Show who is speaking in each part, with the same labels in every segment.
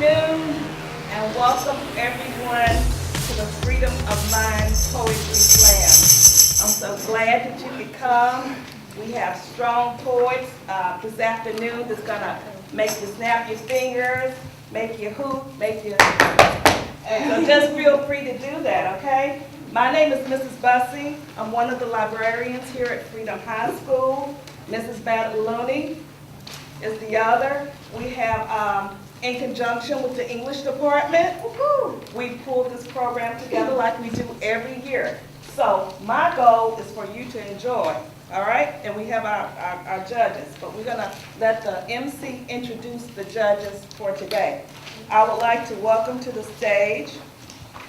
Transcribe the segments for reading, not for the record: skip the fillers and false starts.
Speaker 1: afternoon, and welcome everyone to the Freedom of Mind Poetry Slam. I'm so glad that you could come. We have strong poets this afternoon that's gonna make you snap your fingers, make you hoop, make you... So just feel free to do that, okay? My name is Mrs. Bussey. I'm one of the librarians here at Freedom High School. Mrs. Badaloni is the other. We have, in conjunction with the English department, we pulled this program together like we do every year. So my goal is for you to enjoy, all right? And we have our judges, but we're gonna let the MC introduce the judges for today. I would like to welcome to the stage,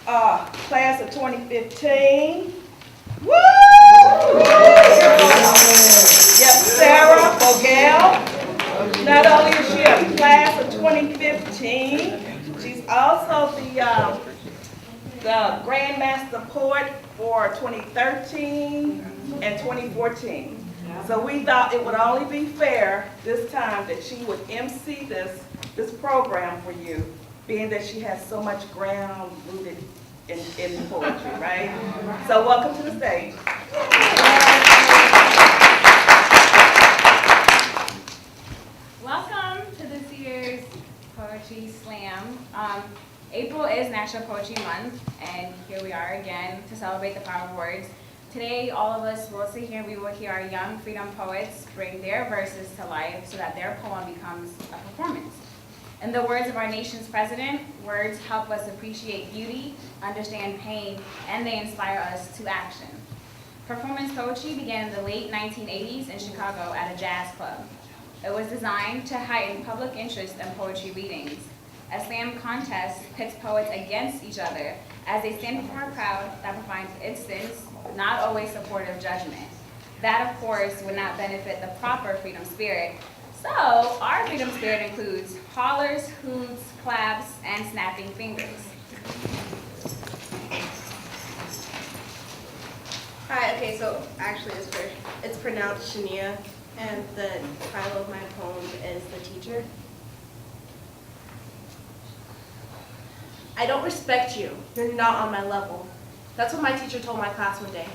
Speaker 1: class of 2015. Woo! Yes, Sarah Vogel. Not only is she a class of 2015, she's also the Grandmaster Poet for 2013 and 2014. So we thought it would only be fair this time that she would MC this program for you, being that she has so much ground rooted in poetry, right? So welcome to the stage.
Speaker 2: Welcome to this year's Poetry Slam. April is National Poetry Month, and here we are again to celebrate the power of words. Today, all of us will sit here and we will hear our young freedom poets bring their verses to life so that their poem becomes a performance. In the words of our nation's president, words help us appreciate beauty, understand pain, and they inspire us to action. Performance poetry began in the late 1980s in Chicago at a jazz club. It was designed to heighten public interest in poetry readings. A slam contest pits poets against each other as they stand before a crowd that provides instance, not always supportive judgment. That, of course, would not benefit the proper freedom spirit. So, our freedom spirit includes hollers, hoots, claps, and snapping fingers.
Speaker 3: Hi, okay, so actually it's pronounced Shania, and the title of my poem is The Teacher. I don't respect you. You're not on my level. That's what my teacher told my class one day.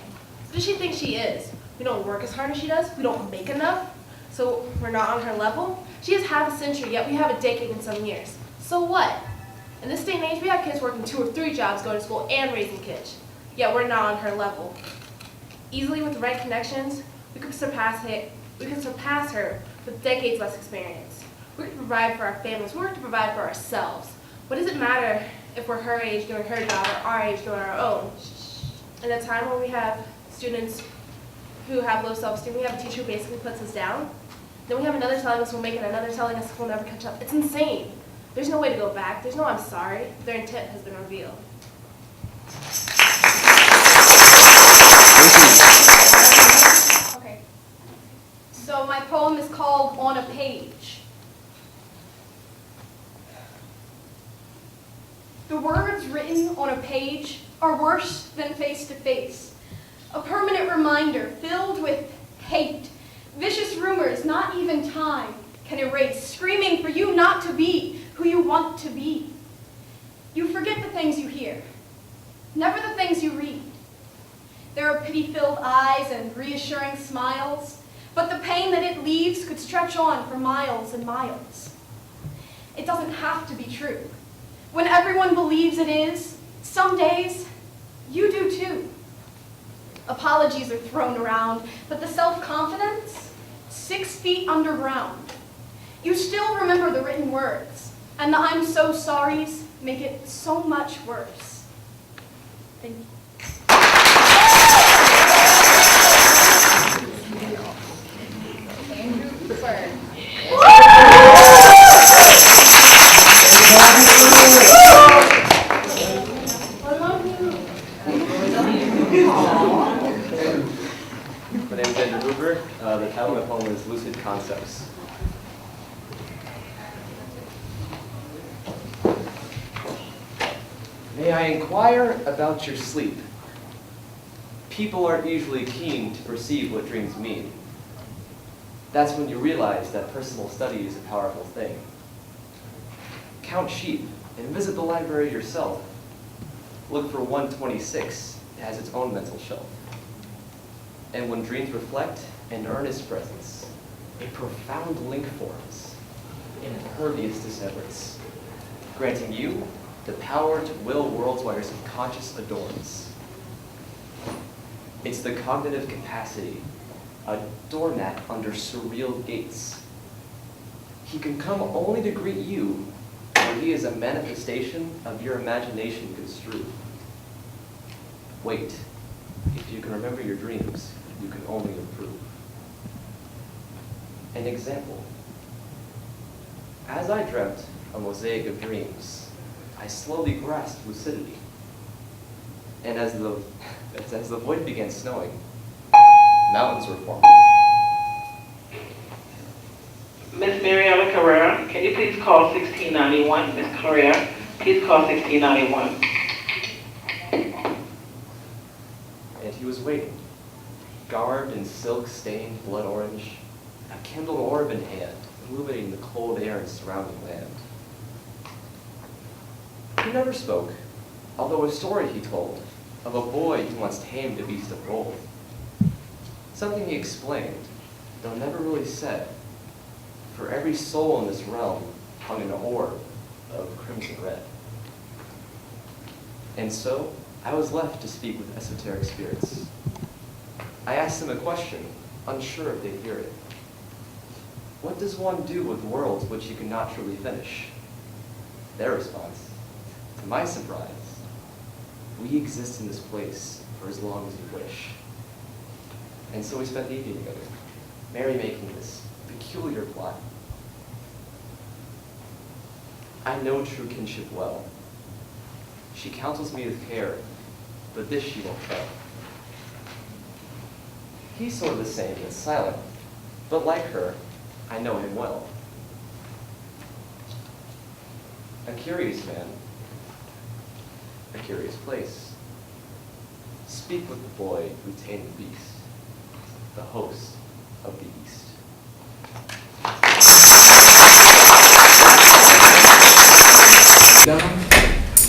Speaker 3: Who does she think she is? We don't work as hard as she does. We don't make enough. So we're not on her level. She has half a century, yet we have a decade and some years. So what? In this day and age, we have kids working 2 or 3 jobs, going to school, and raising kids. Yet we're not on her level. Easily with the right connections, we could surpass her with decades less experience. We could provide for our families. We work to provide for ourselves. What does it matter if we're her age doing her job or our age doing our own? In a time where we have students who have low self-esteem, we have a teacher who basically puts us down. Then we have another telling us we'll make it, another telling us we'll never catch up. It's insane. There's no way to go back. There's no I'm sorry. Their intent has been revealed.
Speaker 4: Okay. So my poem is called On a Page. The words written on a page are worse than face-to-face. A permanent reminder filled with hate, vicious rumors not even time can erase, screaming for you not to be who you want to be. You forget the things you hear, never the things you read. There are pity-filled eyes and reassuring smiles, but the pain that it leaves could stretch on for miles and miles. It doesn't have to be true. When everyone believes it is, some days, you do too. Apologies are thrown around, but the self-confidence, 6 feet underground. You still remember the written words, and the I'm so sorries make it so much worse. Thank you.
Speaker 5: My name is Andrew Hoover. The title of my poem is Lucid Concepts. May I inquire about your sleep? People aren't usually keen to perceive what dreams mean. That's when you realize that personal study is a powerful thing. Count sheep and visit the library yourself. Look for 126, it has its own mental shelf. And when dreams reflect in earnest presence, a profound link forms, impervious to severance, granting you the power to will worlds while your subconscious adorns. It's the cognitive capacity, a doormat under surreal gates. He can come only to greet you, for he is a manifestation of your imagination construed. Wait, if you can remember your dreams, you can only improve. An example. As I dreamt a mosaic of dreams, I slowly grasped lucidity. And as the void began snowing, mountains were forming.
Speaker 6: Miss Mariela Carrera, can you please call 1691? Miss Carrera, please call 1691.
Speaker 5: And he was waiting, garbed in silk-stained blood orange, a kindled orb in hand, illuminating the cold air and surrounding land. He never spoke, although a story he told of a boy who once tamed a beast of gold. Something he explained, though never really said. For every soul in this realm hung an orb of crimson red. And so, I was left to speak with esoteric spirits. I asked them a question, unsure if they'd hear it. What does one do with worlds which you cannot truly finish? Their response, to my surprise, we exist in this place for as long as you wish. And so we spent the evening together, merrymaking this peculiar plot. I know true kinship well. She counsels me with care, but this she won't tell. He's sort of the same, yet silent, but like her, I know him well. A curious man, a curious place. Speak with the boy who tamed the beast, the host of the East.
Speaker 7: Done.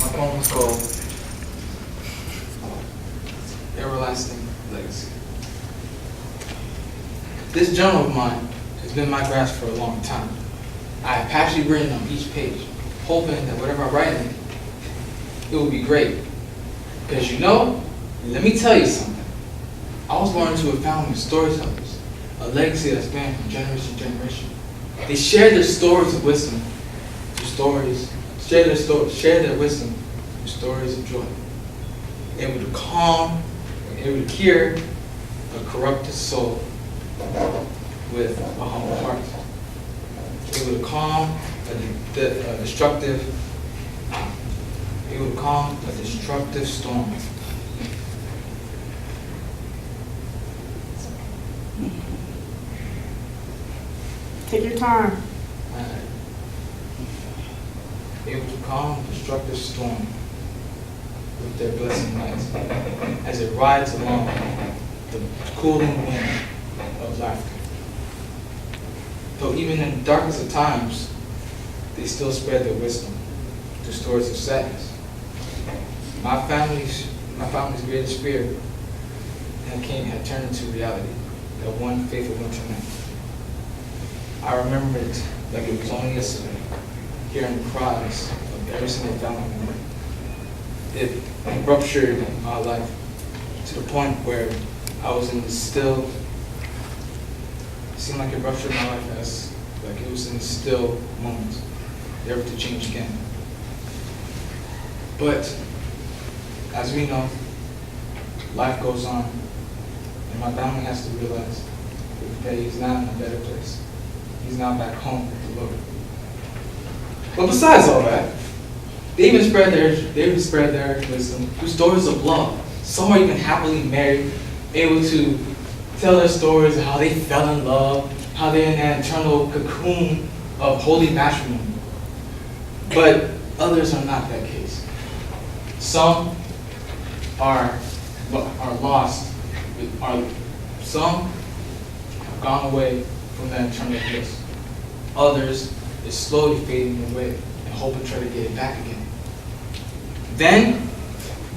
Speaker 7: My poem was called Everlasting Legacy. This journal of mine has been in my grasp for a long time. I have passionately written on each page, hoping that whatever I write in it, it will be great. Because you know, let me tell you something. I was born into a family of storytellers, a legacy that spanned from generation to generation. They shared their stories of wisdom through stories, share their wisdom through stories of joy. Able to calm, able to cure a corrupted soul with a humble heart. Able to calm a destructive storm.
Speaker 6: Take your time.
Speaker 7: Able to calm a destructive storm with their blessed light as it rides along the cooling wind of laughter. Though even in the darkest of times, they still spread their wisdom through stories of sadness. My family's greatest fear had turned into reality that one faithful winter night. I remember it like it was only yesterday, hearing the cries of every single family member. It ruptured my life to the point where I was in this still, it seemed like it ruptured my life as like it was in a still moment, never to change again. But as we know, life goes on, and my family has to realize that he's now in a better place. He's now back home with the Lord. But besides all that, they even spread their wisdom through stories of love. Some are even happily married, able to tell their stories of how they fell in love, how they're in that eternal cocoon of holy matrimony. But others are not that case. Some are lost. Some have gone away from that eternal bliss. Others is slowly fading away and hope and try to get it back again. Then,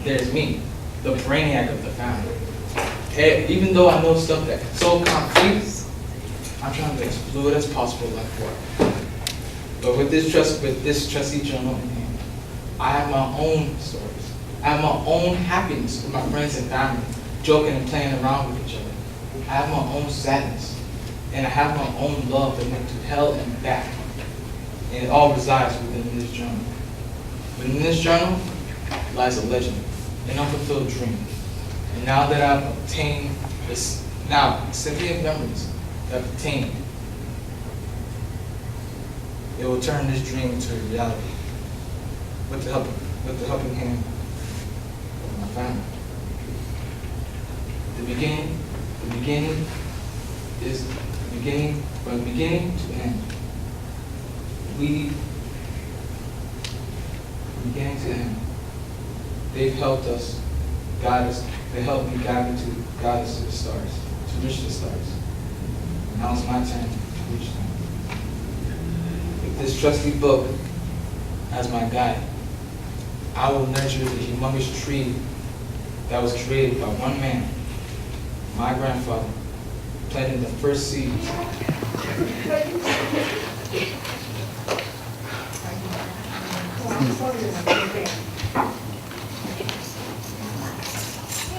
Speaker 7: there's me, the brainiac of the family. And even though I know stuff that's so concrete, I'm trying to be as fluid as possible like water. But with this trustee journal in hand, I have my own stories. I have my own happiness with my friends and family, joking and playing around with each other. I have my own sadness, and I have my own love that went to hell and back. And it all resides within this journal. Within this journal lies a legend, an unfulfilled dream. And now that I've obtained this, symphony of memories that I've obtained, it will turn this dream into a reality with the helping hand of my family. The beginning is the beginning, from beginning to end. From beginning to end. They've helped us, guide us. They helped me guide us to the stars, to reach the stars. And now it's my turn to reach them. With this trusty book as my guide, I will nurture the humongous tree that was created by one man, my grandfather, planting the first seeds.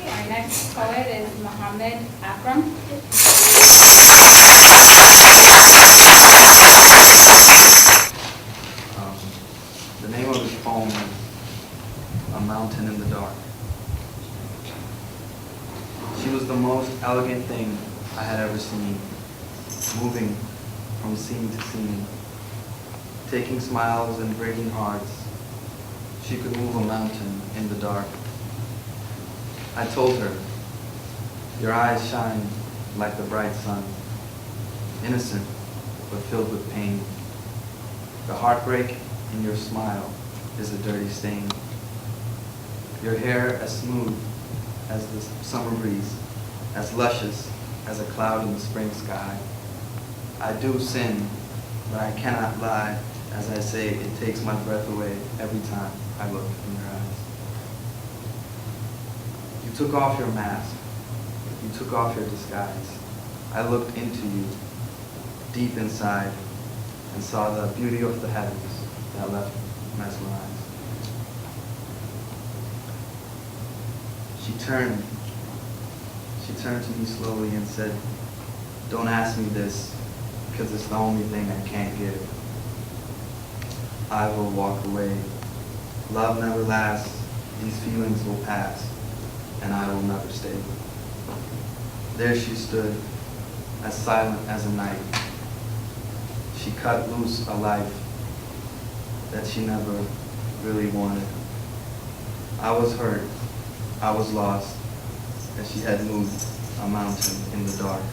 Speaker 2: Our next poet is Muhammad Akram.
Speaker 8: The name of his poem is A Mountain in the Dark. She was the most elegant thing I had ever seen, moving from scene to scene, taking smiles and breaking hearts. She could move a mountain in the dark. I told her, your eyes shine like the bright sun, innocent but filled with pain. The heartbreak in your smile is a dirty stain. Your hair as smooth as the summer breeze, as luscious as a cloud in the spring sky. I do sin, but I cannot lie as I say it takes my breath away every time I look in your eyes. You took off your mask. You took off your disguise. I looked into you, deep inside, and saw the beauty of the heavens that left mesmerized. She turned to me slowly and said, don't ask me this, because it's the only thing I can't give. I will walk away. Love never lasts. These feelings will pass, and I will never stay. There she stood, as silent as a night. She cut loose a life that she never really wanted. I was hurt. I was lost, and she had moved a mountain in the dark.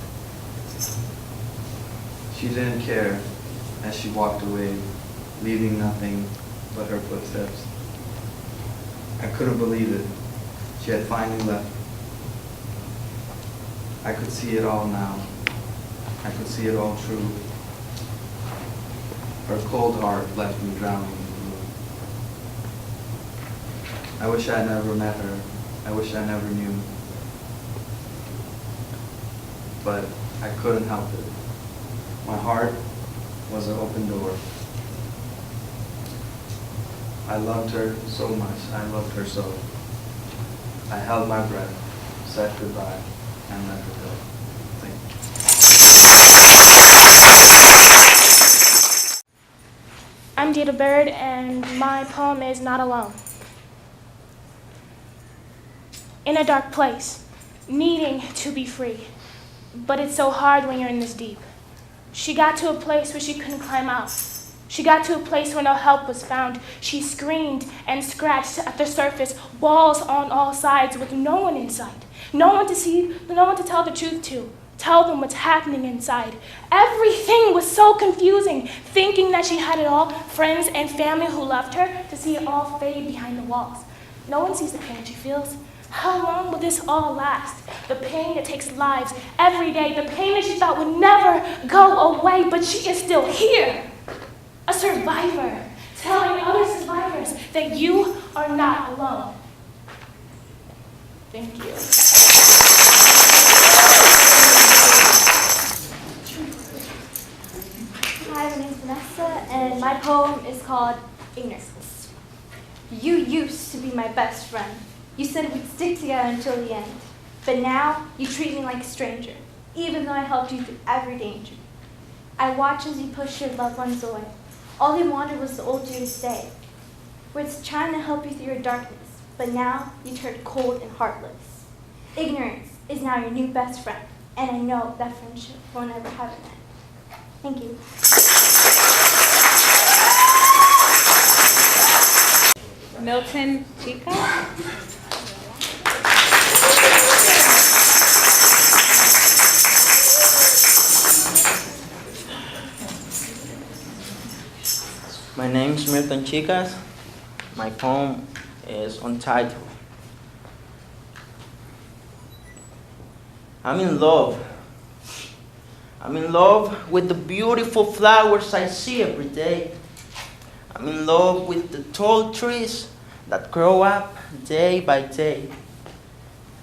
Speaker 8: She didn't care as she walked away, leaving nothing but her footsteps. I couldn't believe it. She had finally left. I could see it all now. I could see it all true. Her cold heart left me drowning in blue. I wish I never met her. I wish I never knew. But I couldn't help it. My heart was an open door. I loved her so much. I loved her so. I held my breath, said goodbye, and let her go. Thank you.
Speaker 9: I'm Dita Bird, and my poem is Not Alone. In a dark place, needing to be free, but it's so hard when you're in this deep. She got to a place where she couldn't climb out. She got to a place where no help was found. She screamed and scratched at the surface, walls on all sides with no one in sight. No one to see, no one to tell the truth to. Tell them what's happening inside. Everything was so confusing, thinking that she had it all, friends and family who loved her, to see it all fade behind the walls. No one sees the pain she feels. How long will this all last? The pain that takes lives every day, the pain that she thought would never go away, but she is still here. A survivor, telling survivors that you are not alone. Thank you.
Speaker 10: Hi, my name's Vanessa, and my poem is called Ignorance. You used to be my best friend. You said we'd stick together until the end. But now, you treat me like a stranger, even though I helped you through every danger. I watch as you push your loved ones away. All they wanted was to hold you to stay. Was trying to help you through your darkness, but now you turned cold and heartless. Ignorance is now your new best friend, and I know that friendship will never have an end. Thank you.
Speaker 2: Milton Chica.
Speaker 11: My name's Milton Chicas. My poem is untitled. I'm in love. I'm in love with the beautiful flowers I see every day. I'm in love with the tall trees that grow up day by day.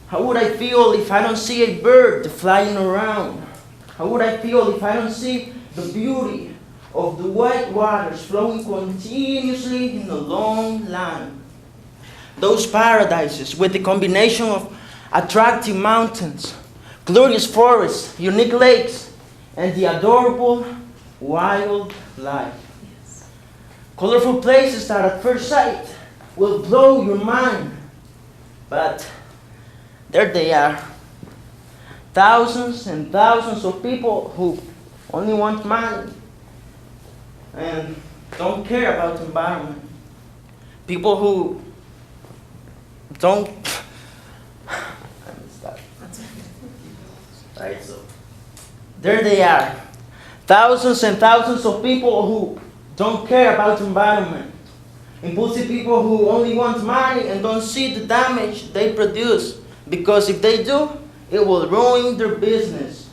Speaker 11: How would I feel if I don't see a bird flying around? How would I feel if I don't see the beauty of the white waters flowing continuously in a long line? Those paradises with the combination of attractive mountains, glorious forests, unique lakes, and the adorable wildlife. Colorful places that at first sight will blow your mind. But there they are. Thousands and thousands of people who only want money and don't care about the environment. People who don't... Right, so there they are. Thousands and thousands of people who don't care about the environment. Impulsive people who only want money and don't see the damage they produce. Because if they do, it will ruin their business.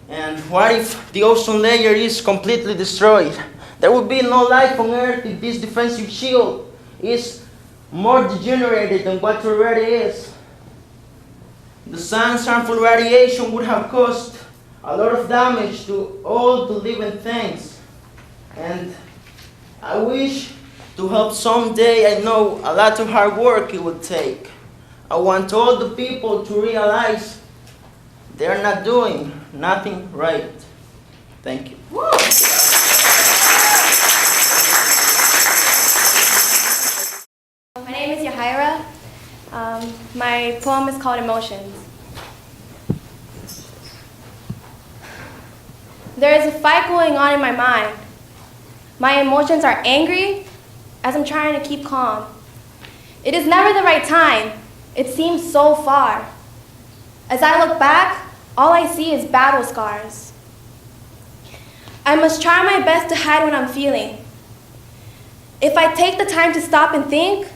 Speaker 11: And what if the ozone layer is completely destroyed? There will be no life on Earth if this defensive shield is more degenerated than what it already is. The sun's harmful radiation would have caused a lot of damage to all the living things. And I wish to help someday. I know a lot of hard work it will take. I want all the people to realize they're not doing nothing right. Thank you.
Speaker 10: My name is Yahaira. My poem is called Emotions. There is a fight going on in my mind. My emotions are angry as I'm trying to keep calm. It is never the right time. It seems so far. As I look back, all I see is battle scars. I must try my best to hide what I'm feeling. If I take the time to stop and think,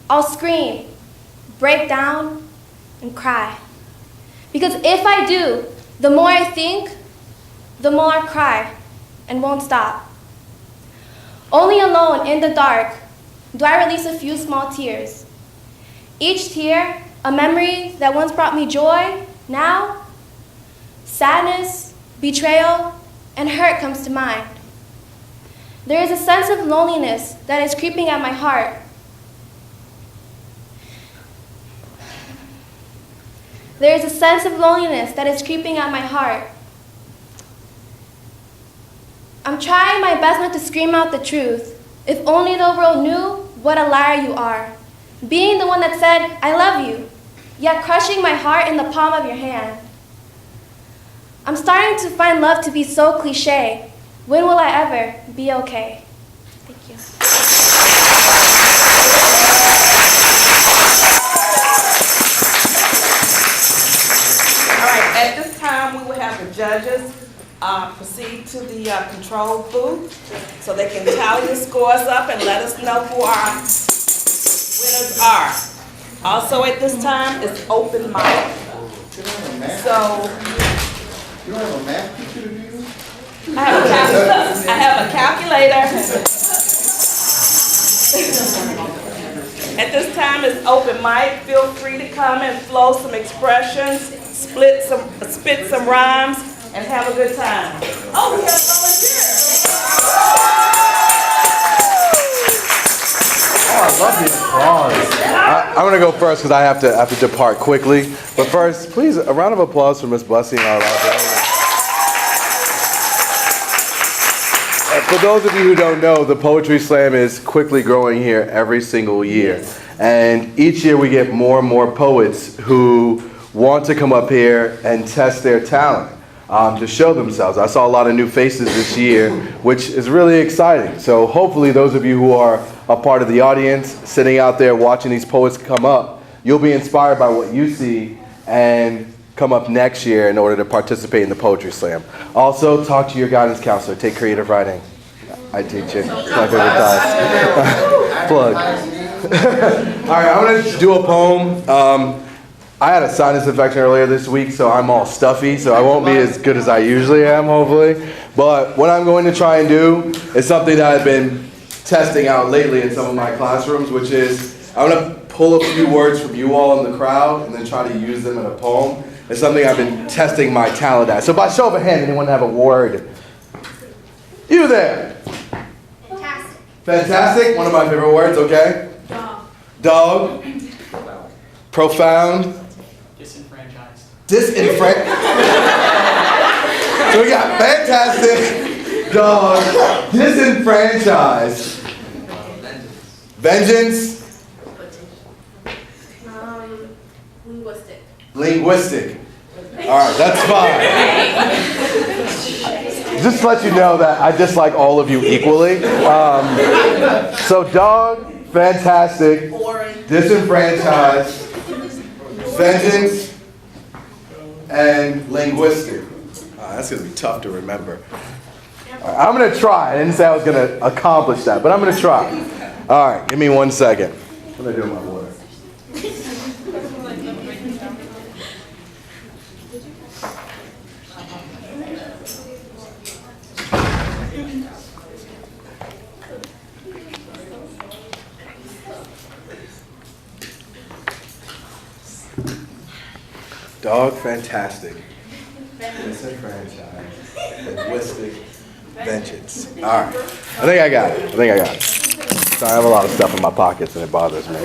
Speaker 10: I'll scream, break down, and cry. Because if I do, the more I think, the more I cry and won't stop. Only alone in the dark do I release a few small tears. Each tear, a memory that once brought me joy, now sadness, betrayal, and hurt comes to mind. There is a sense of loneliness that is creeping at my heart. There is a sense of loneliness that is creeping at my heart. I'm trying my best not to scream out the truth. If only the world knew what a liar you are. Being the one that said, I love you, yet crushing my heart in the palm of your hand. I'm starting to find love to be so cliche. When will I ever be okay? Thank you.
Speaker 1: All right, at this time, we will have the judges proceed to the control booth so they can tally the scores up and let us know who our winners are. Also at this time, it's open mic. So,
Speaker 12: You don't have a math teacher to do this?
Speaker 1: I have a calculator. At this time, it's open mic. Feel free to come and flow some expressions, spit some rhymes, and have a good time. Oh, we have volunteers.
Speaker 13: Oh, I love the applause. I'm going to go first because I have to depart quickly. But first, please, a round of applause for Miss Bussy and our librarian. For those of you who don't know, the Poetry Slam is quickly growing here every single year. And each year we get more and more poets who want to come up here and test their talent, to show themselves. I saw a lot of new faces this year, which is really exciting. So hopefully those of you who are a part of the audience, sitting out there watching these poets come up, you'll be inspired by what you see and come up next year in order to participate in the Poetry Slam. Also, talk to your guidance counselor. Take creative writing. I teach it. It's my favorite class. Plug. All right, I'm going to do a poem. I had a sinus infection earlier this week, so I'm all stuffy, so I won't be as good as I usually am, hopefully. But what I'm going to try and do is something that I've been testing out lately in some of my classrooms, which is I'm going to pull a few words from you all in the crowd and then try to use them in a poem. It's something I've been testing my talent at. So by show of a hand, anyone have a word? You there.
Speaker 10: Fantastic.
Speaker 13: Fantastic, one of my favorite words, okay? Dog. Profound.
Speaker 14: Disenfranchised.
Speaker 13: So we got fantastic, dog, disenfranchised. Vengeance. Linguistic. All right, that's fine. Just to let you know that I dislike all of you equally. So dog, fantastic, disenfranchised, vengeance, and linguistic. That's going to be tough to remember. Right, I'm going to try. I didn't say I was going to accomplish that, but I'm going to try. All right, give me 1 second. What am I doing with my water? Dog, fantastic. Disenfranchised. Linguistic. Vengeance. All right. I think I got it. So I have a lot of stuff in my pockets and it bothers me.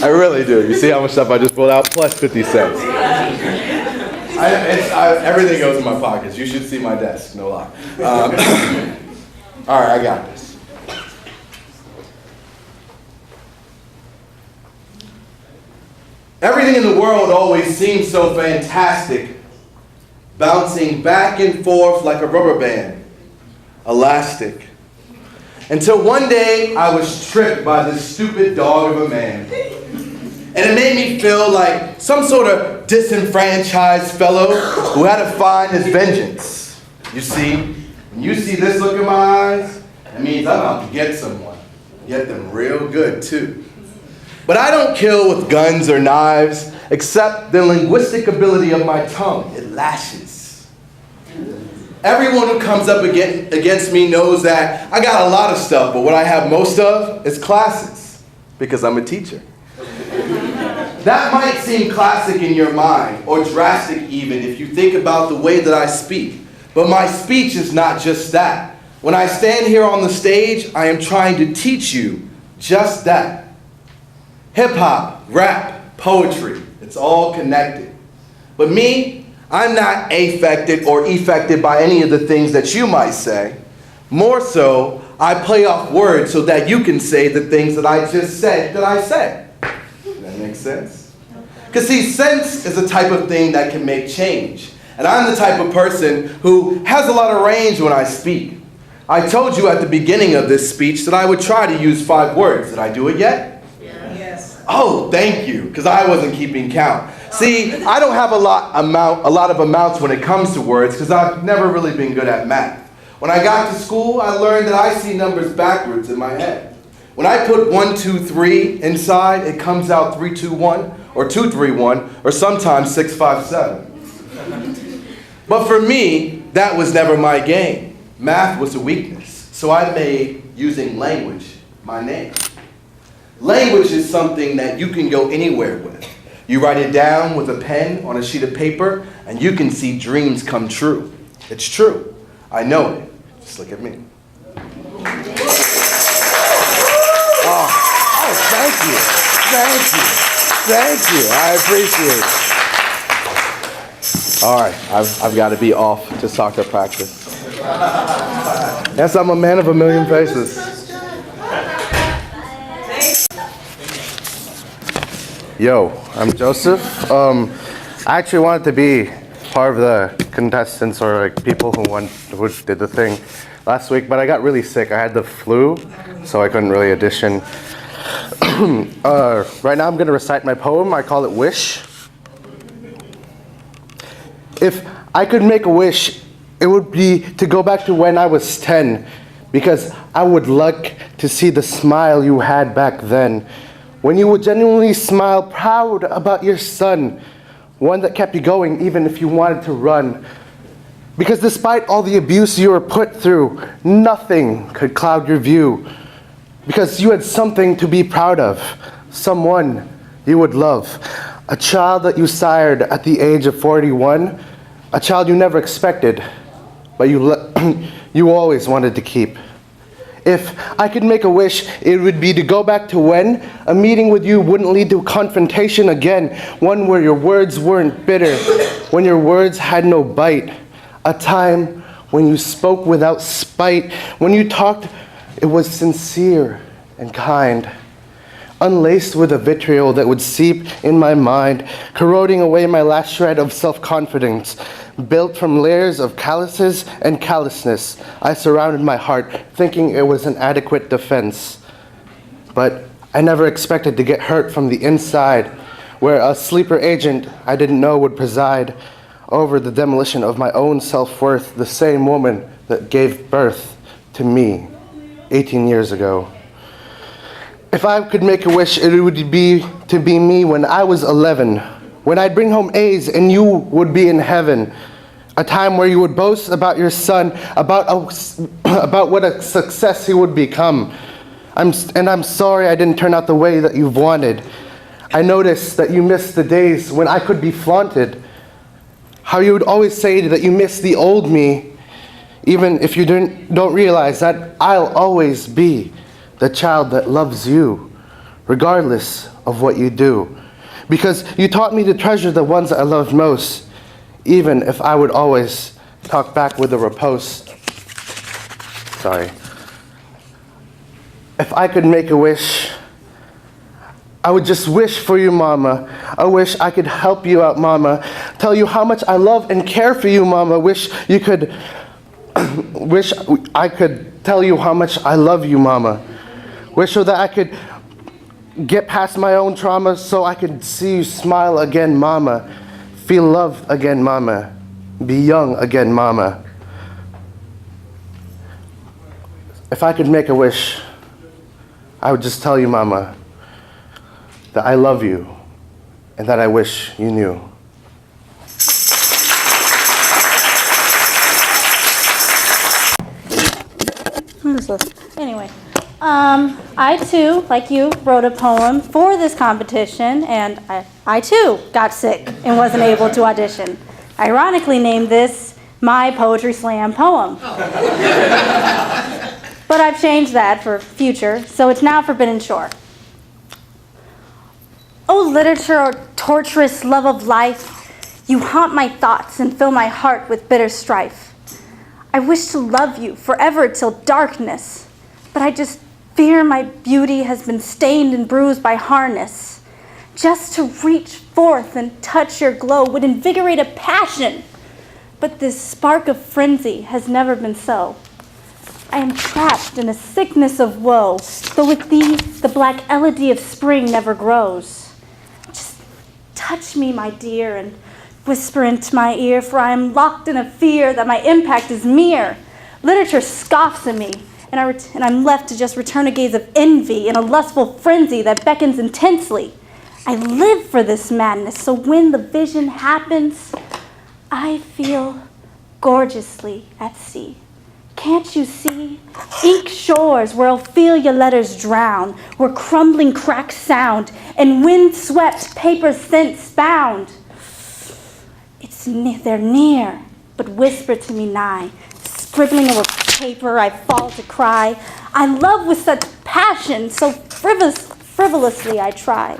Speaker 13: I really do. You see how much stuff I just pulled out? Plus 50 cents. Everything goes in my pockets. You should see my desk, no lie. All right, I got this. Everything in the world always seems so fantastic, bouncing back and forth like a rubber band, elastic. Until one day I was tripped by this stupid dog of a man. And it made me feel like some sort of disenfranchised fellow who had to find his vengeance. You see, when you see this look in my eyes, it means I'm out to get someone. Get them real good too. But I don't kill with guns or knives, except the linguistic ability of my tongue. It lashes. Everyone who comes up against me knows that I got a lot of stuff, but what I have most of is classes, because I'm a teacher. That might seem classic in your mind, or drastic even, if you think about the way that I speak. But my speech is not just that. When I stand here on the stage, I am trying to teach you just that. Hip-hop, rap, poetry, it's all connected. But me, I'm not affected or effected by any of the things that you might say. More so, I play off words so that you can say the things that I just said that I said. Does that make sense? Because see, sense is a type of thing that can make change. And I'm the type of person who has a lot of range when I speak. I told you at the beginning of this speech that I would try to use 5 words. Did I do it yet? Oh, thank you, because I wasn't keeping count. See, I don't have a lot of amounts when it comes to words, because I've never really been good at math. When I got to school, I learned that I see numbers backwards in my head. When I put 1, 2, 3 inside, it comes out 3, 2, 1, or 2, 3, 1, or sometimes 6, 5, 7. But for me, that was never my game. Math was a weakness, so I made using language, my name. Language is something that you can go anywhere with. You write it down with a pen on a sheet of paper, and you can see dreams come true. It's true. I know it. Just look at me. Oh, thank you. Thank you. Thank you. I appreciate it. All right, I've got to be off to soccer practice. Yes, I'm a man of a million faces. Yo, I'm Joseph. I actually wanted to be part of the contestants or like people who did the thing last week, but I got really sick. I had the flu, so I couldn't really audition. Right now I'm going to recite my poem. I call it Wish. If I could make a wish, it would be to go back to when I was 10, because I would like to see the smile you had back then, when you would genuinely smile proud about your son, one that kept you going even if you wanted to run. Because despite all the abuse you were put through, nothing could cloud your view. Because you had something to be proud of, someone you would love. A child that you sired at the age of 41, a child you never expected, but you always wanted to keep. If I could make a wish, it would be to go back to when a meeting with you wouldn't lead to confrontation again, one where your words weren't bitter, when your words had no bite, a time when you spoke without spite, when you talked, it was sincere and kind, unlaced with a vitriol that would seep in my mind, corroding away my last shred of self-confidence. Built from layers of calluses and callousness, I surrounded my heart, thinking it was an adequate defense. But I never expected to get hurt from the inside, where a sleeper agent I didn't know would preside over the demolition of my own self-worth, the same woman that gave birth to me 18 years ago. If I could make a wish, it would be to be me when I was 11, when I'd bring home A's and you would be in heaven. A time where you would boast about your son, about what a success he would become. I'm sorry I didn't turn out the way that you've wanted. I noticed that you missed the days when I could be flaunted. How you would always say that you miss the old me, even if you don't realize that I'll always be the child that loves you, regardless of what you do. Because you taught me to treasure the ones I loved most, even if I would always talk back with a riposte. Sorry. If I could make a wish, I would just wish for you, Mama. I wish I could help you out, Mama. Tell you how much I love and care for you, Mama. Wish I could tell you how much I love you, Mama. Wish so that I could get past my own trauma so I could see you smile again, Mama. Feel loved again, Mama. Be young again, Mama. If I could make a wish, I would just tell you, Mama, that I love you and that I wish you knew.
Speaker 14: Anyway, I too, like you, wrote a poem for this competition, and I too got sick and wasn't able to audition. I ironically named this my Poetry Slam poem. But I've changed that for future, so it's now Forbidden Shore. Oh, literature, or torturous love of life, you haunt my thoughts and fill my heart with bitter strife. I wish to love you forever till darkness, but I just fear my beauty has been stained and bruised by harness. Just to reach forth and touch your glow would invigorate a passion, but this spark of frenzy has never been so. I am trapped in a sickness of woe, though with thee the black elodie of spring never grows. Just touch me, my dear, and whisper into my ear, for I am locked in a fear that my impact is mere. Literature scoffs at me, and I'm left to just return a gaze of envy in a lustful frenzy that beckons intensely. I live for this madness, so when the vision happens, I feel gorgeously at sea, Can't you see? Ink shores where Ophelia letters drown, where crumbling cracks sound, and wind-swept paper scents bound. They're near, but whisper to me nigh. Scribbling over paper, I fall to cry. I love with such passion, so frivolously I try.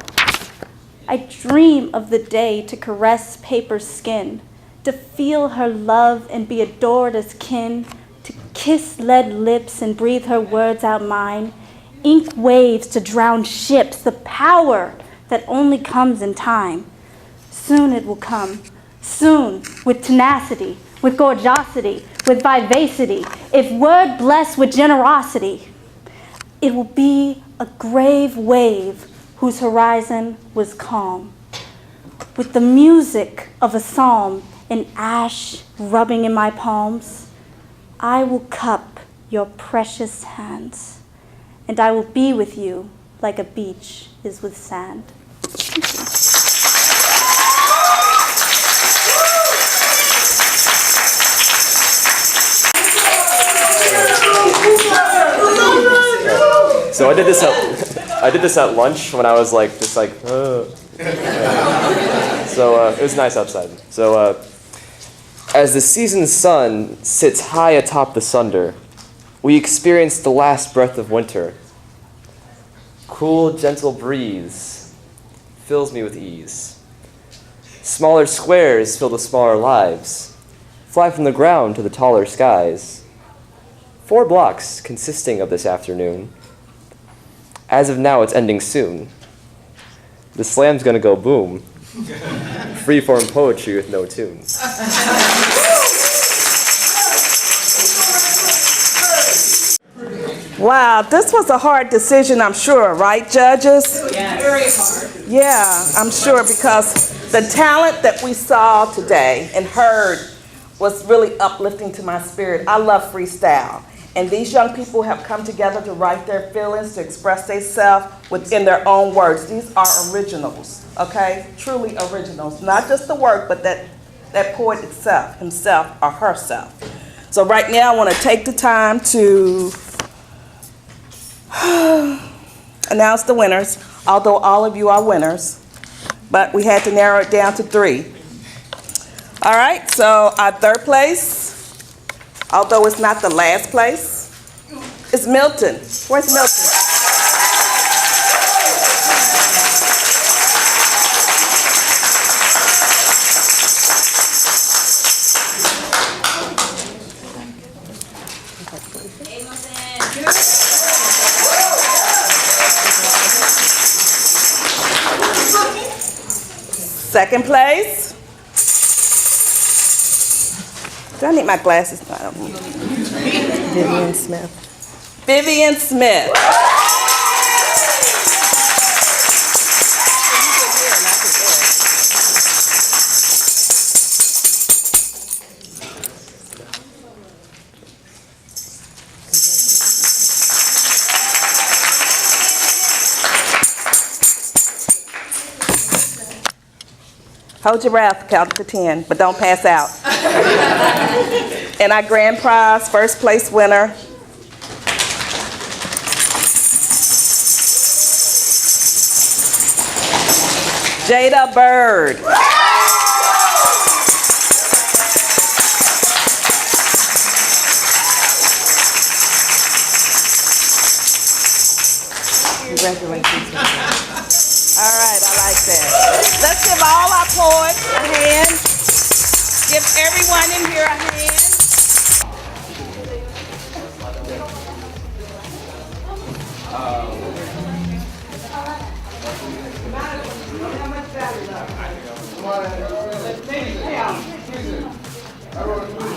Speaker 14: I dream of the day to caress paper's skin, to feel her love and be adored as kin, to kiss lead lips and breathe her words out mine. Ink waves to drown ships, the power that only comes in time. Soon it will come. Soon, with tenacity, with gorgeosity, with vivacity, if word blessed with generosity, it will be a grave wave whose horizon was calm. With the music of a psalm and ash rubbing in my palms, I will cup your precious hands, and I will be with you like a beach is with sand.
Speaker 5: So I did this at lunch when I was like, So it was nice outside. So as the seasoned sun sits high atop the sunder, we experience the last breath of winter. Cool, gentle breeze fills me with ease. Smaller squares fill the smaller lives, fly from the ground to the taller skies. 4 blocks consisting of this afternoon. As of now, it's ending soon. The slam's gonna go boom. Freeform poetry with no tune.
Speaker 1: Wow, this was a hard decision, I'm sure, right, judges?
Speaker 6: Yes. Very hard.
Speaker 1: Yeah, I'm sure, because the talent that we saw today and heard was really uplifting to my spirit. I love freestyle. And these young people have come together to write their feelings, to express themselves within their own words. These are originals, okay? Truly originals. Not just the work, but that poet itself, himself or herself. So right now I want to take the time to announce the winners, although all of you are winners, but we had to narrow it down to 3. All right, so our third place, although it's not the last place, is Milton. Where's Milton? Second place. Do I need my glasses? I don't need Vivian Smith. Vivian Smith. Hold your breath, count to 10, but don't pass out. And our grand prize, first place winner, Jada Bird. Congratulations. All right, I like that. Let's give all our poets a hand. Give everyone in here a hand.
Speaker 12: Come on,